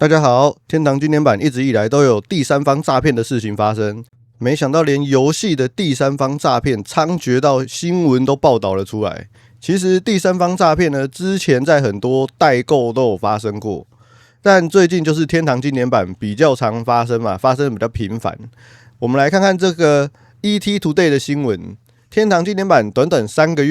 大家好，天堂經典版一直以來都有第三方詐騙的事情發生，沒想到連遊戲的第三方詐騙猖獗到新聞都報道了出來。其實第三方詐騙呢，之前在很多代購都有發生過，但最近就是天堂經典版比較常發生嘛，發生的比較頻繁。我們來看看這個 ET Today 的新聞，天堂經典版短短3個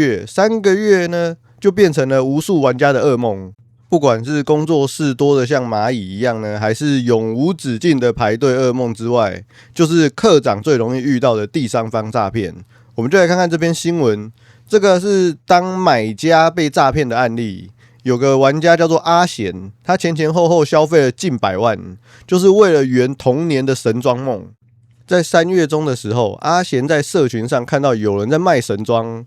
月呢，就變成了無數玩家的噩夢。不管是工作室多的像螞蟻一樣呢，還是永無止境的排隊噩夢之外，就是課長最容易遇到的第三方詐騙。我們就來看看這篇新聞，這個是當買家被詐騙的案例。有個玩家叫做阿賢，他前後後消費了近100萬，就是為了圓童年的神裝夢。在3月中的時候，阿賢在社群上看到有人在賣神裝，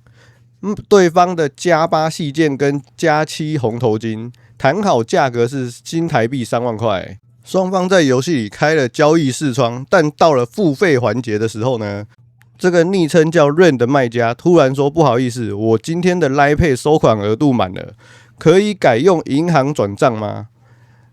對方的加8細劍跟加7紅頭巾。談好價格是新台幣3萬塊，雙方在遊戲裡開了交易視窗，但到了付費環節的時候呢，這個昵稱叫 Rain 的賣家突然說：“不好意思，我今天的 Line Pay 收款額度滿了，可以改用銀行轉賬嗎？”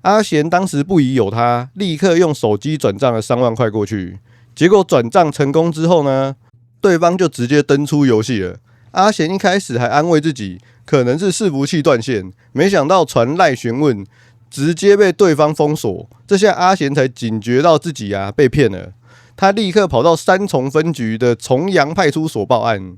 阿賢當時不疑有他，立刻用手機轉賬了3萬塊過去。結果轉賬成功之後呢，對方就直接登出遊戲了。阿賢一開始還安慰自己，可能是伺服器斷線，沒想到傳賴詢問，直接被對方封鎖。這下阿賢才警覺到自己被騙了，他立刻跑到3重分局的重陽派出所報案。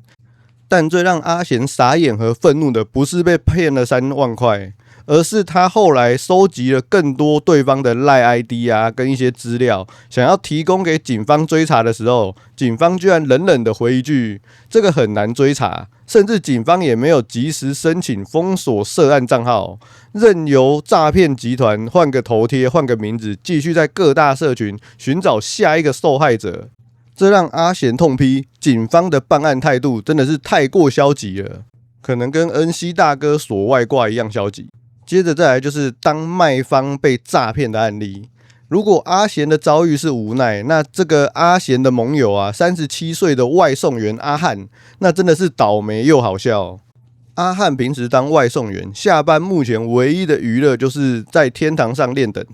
但最讓阿賢傻眼和憤怒的，不是被騙了3萬塊，而是他後來收集了更多對方的賴 ID 跟一些資料，想要提供給警方追查的時候，警方居然冷冷的回一句：“這個很難追查。”甚至警方也沒有及時申請封鎖涉案賬號，任由詐騙集團換個頭貼、換個名字，繼續在各大社群尋找下一個受害者。這讓阿賢痛批警方的辦案態度真的是太過消極了，可能跟恩熙大哥鎖外掛一樣消極。接着再來就是當賣方被詐騙的案例。如果阿賢的遭遇是無奈，那這個阿賢的盟友37歲的外送員阿漢，那真的是倒霉又好笑。阿漢平時當外送員，下班目前唯一的娛樂就是在天堂上練等。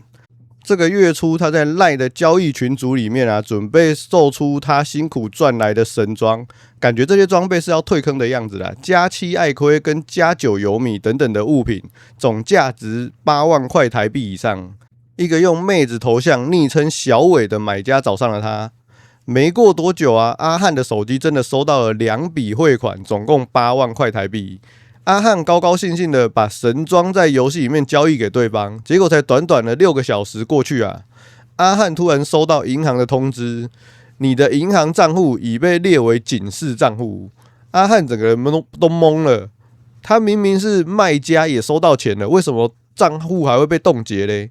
這個月初，他在賴的交易群組裡面準備售出他辛苦賺來的神裝，感覺這些裝備是要退坑的樣子啦。加7愛盔跟加9油米等等的物品，總價值8萬塊台幣以上。一個用妹子頭像昵稱小偉的買家找上了他，沒過多久阿漢的手機真的收到了2筆匯款，總共8萬塊台幣。阿漢高高興興的把神裝在遊戲裡面交易給對方，結果才短短的6個小時過去阿漢突然收到銀行的通知，你的銀行賬戶已被列為警示賬戶。阿漢整個人都懵了，他明明是賣家也收到錢了，為什麼賬戶還會被凍結嘞？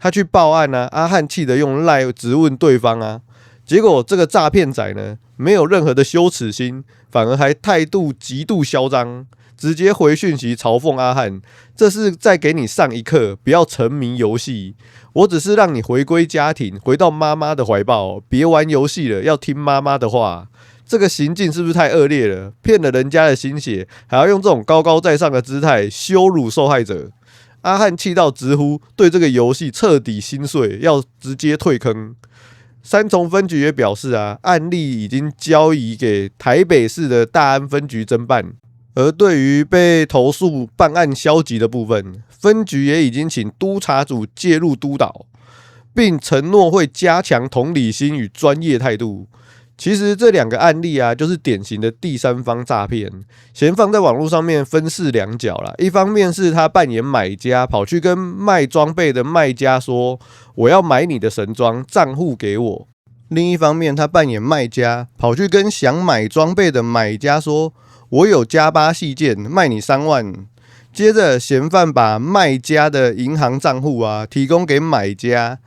他去報案阿漢氣得用賴質問對方結果這個詐騙仔呢，沒有任何的羞恥心，反而還態度極度囂張，直接回訊息嘲諷阿漢，這是在給你上一課，不要沉迷遊戲，我只是讓你回歸家庭，回到媽媽的懷抱，別玩遊戲了，要聽媽媽的話。這個行徑是不是太惡劣了？騙了人家的心血，還要用這種高高在上的姿態羞辱受害者。阿漢氣到直呼對這個遊戲徹底心碎，要直接退坑。3重分局也表示案例已經交移給台北市的大安分局偵辦。而對於被投訴辦案消極的部分，分局也已經請督察組介入督導，並承諾會加強同理心與專業態度。其實這2個案例就是典型的第三方詐騙，嫌犯在網絡上面分飾兩角啦。一方面是他扮演買家，跑去跟賣裝備的賣家說：“我要買你的神裝，賬戶給我。”另一方面，他扮演賣家，跑去跟想買裝備的買家說：“我有加8細劍，賣你3萬。”接着，嫌犯把賣家的銀行賬戶提供給買家，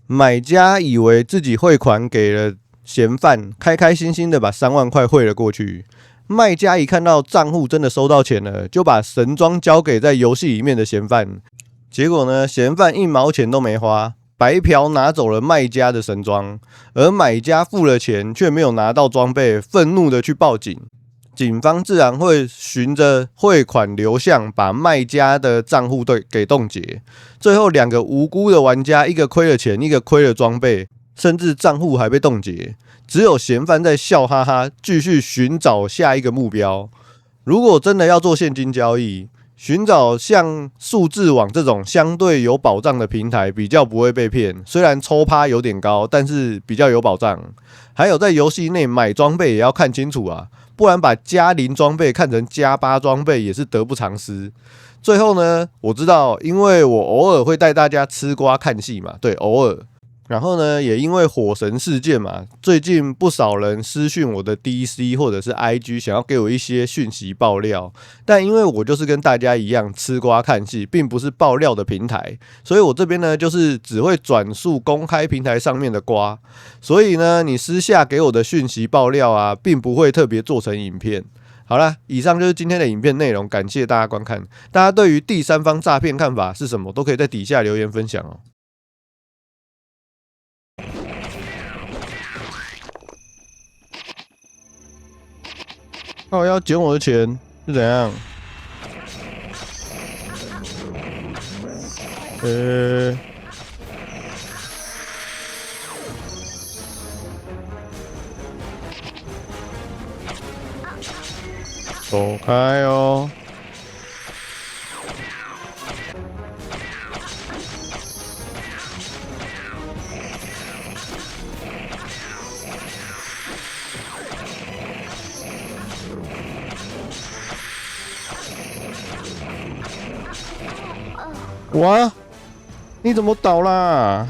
買家以為自己匯款給了嫌犯，開開心心的把3萬塊匯了過去。賣家一看到賬戶真的收到錢了，就把神裝交給在遊戲裡面的嫌犯。結果呢，嫌犯1毛錢都沒花，白嫖拿走了賣家的神裝，而買家付了錢卻沒有拿到裝備，憤怒的去報警。警方自然會循着匯款流向，把賣家的賬戶給凍結。最後2個無辜的玩家，一個虧了錢，一個虧了裝備，甚至賬戶還被凍結。只有嫌犯在笑哈哈，繼續尋找下一個目標。如果真的要做現金交易，尋找像數字網這種相對有保障的平台，比較不會被騙。雖然抽趴有點高，但是比較有保障。還有在遊戲內買裝備也要看清楚啊，不然把+0裝備看成+8裝備也是得不償失。最後呢，我知道，因為我偶爾會帶大家吃瓜看戲嘛，對，偶爾。然後呢，也因為火神事件嘛，最近不少人私訊我的 DC 或者是 IG， 想要給我一些訊息爆料。但因為我就是跟大家一樣吃瓜看戲，並不是爆料的平台，所以我這邊呢就是只會轉述公開平台上面的瓜。所以呢，你私下給我的訊息爆料啊，並不會特別做成影片。好啦，以上就是今天的影片內容，感謝大家觀看。大家對於第三方詐騙看法是什麼，都可以在底下留言分享哦。要撿我的錢是怎樣？走開哦！哇！你怎麼倒啦？